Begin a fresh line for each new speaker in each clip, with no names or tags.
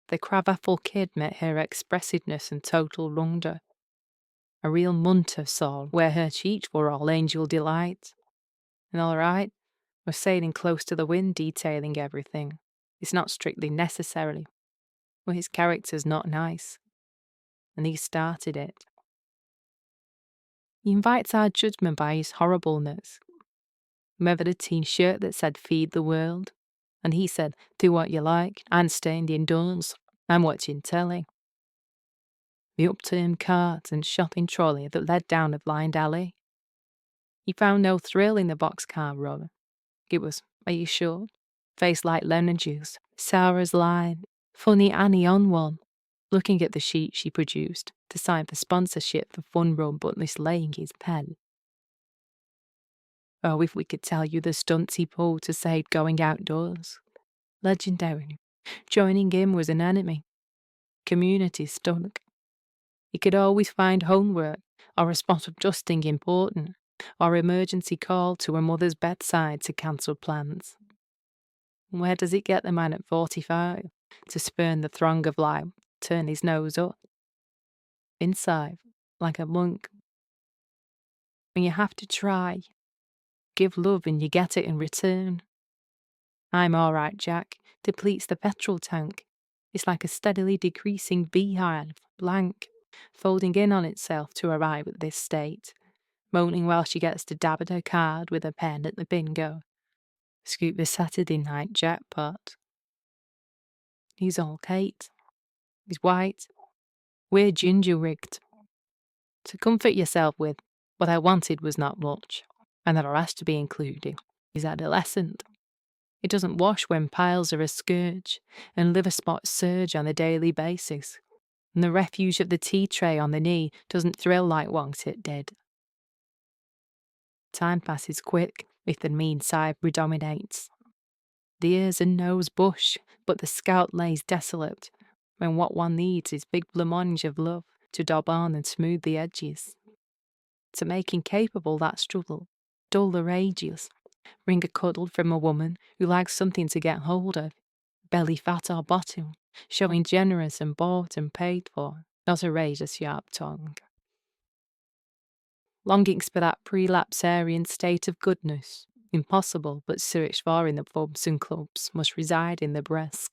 The Crabapple Kid met her expressiveness and total wonder. A real munter soul, where her cheeks were all angel delight. And all right, we're sailing close to the wind detailing everything. It's not strictly necessary. Well, his character's not nice. And he started it. He invites our judgment by his horribleness. Remember the teen shirt that said feed the world? And he said, do what you like, I'm staying indoors, I'm watching telly. The upturned cart and shopping trolley that led down a blind alley. He found no thrill in the boxcar run. It was, are you sure? Face like lemon juice, sour as lime, funny Annie on one, looking at the sheet she produced to sign for sponsorship for Fun Run but mislaying his pen. Oh, if we could tell you the stunts he pulled to save going outdoors. Legendary. Joining him was an enemy. Community stunk. He could always find homework, or a spot of dusting important, or emergency call to a mother's bedside to cancel plans. Where does it get the man at 45 to spurn the throng of life, turn his nose up? Inside, like a monk. And you have to try. Give love and you get it in return. I'm all right, Jack, depletes the petrol tank. It's like a steadily decreasing beehive, blank, folding in on itself to arrive at this state, moaning while she gets to dab at her card with a pen at the bingo. Scoop the Saturday night jackpot. He's all Kate. He's white. We're ginger-rigged. To comfort yourself with, what I wanted was not much, and never asked to be included. He's adolescent. It doesn't wash when piles are a scourge, and liver spots surge on a daily basis, and the refuge of the tea tray on the knee doesn't thrill like once it did. Time passes quick if the mean side predominates. The ears and nose bush, but the scalp lays desolate, when what one needs is big blancmange of love to daub on and smooth the edges. To make incapable that struggle, dull the rages, bring a cuddle from a woman who likes something to get hold of, belly fat or bottom, showing generous and bought and paid for, not a razor-sharp tongue. Longings for that prelapsarian state of goodness, impossible but searched for in the pubs and clubs, must reside in the breast.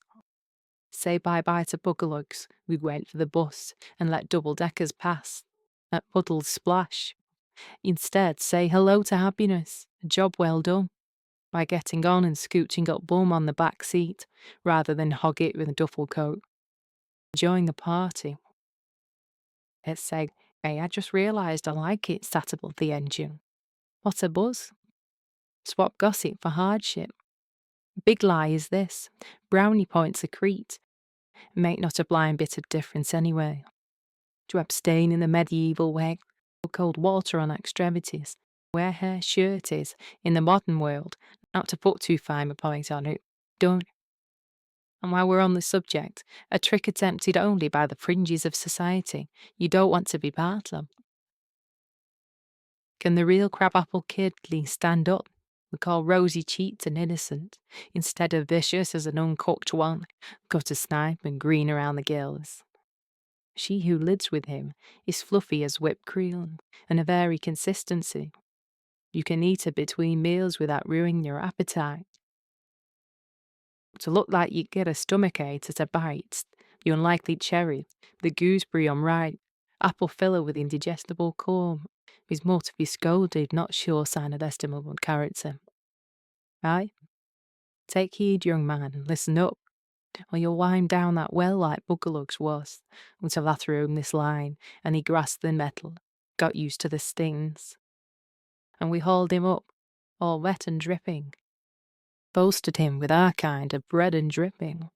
Say bye-bye to Buggerlugs, we wait for the bus and let double-deckers pass. At puddles splash. Instead, say hello to happiness, a job well done, by getting on and scooching up bum on the back seat, rather than hog it with a duffel coat. Join the party. Let's say, hey, I just realised I like it, sat above the engine. What a buzz. Swap gossip for hardship. Big lie is this, brownie points accrete. Make not a blind bit of difference anyway. To abstain in the medieval way, cold water on extremities, wear hair shirt is, in the modern world, not to put too fine a point on it, don't. And while we're on the subject, a trick attempted only by the fringes of society you don't want to be part of. Can the real Crabapple Kid please stand up? We call rosy cheeked and innocent, instead of vicious as an uncooked one, gutter snipe and green around the gills. She who lives with him is fluffy as whipped cream, and of airy consistency. You can eat her between meals without ruining your appetite. To look like you get a stomachache at a bite, the unlikely cherry, the gooseberry unripe, apple filler with indigestible corn, is more to be scolded, not sure sign of estimable character. Aye? Take heed, young man, and listen up, or you'll wind down that well like Buggerlugs was, until I threw him this line, and he grasped the metal, got used to the stings. And we hauled him up, all wet and dripping, boasted him with our kind of bread and dripping.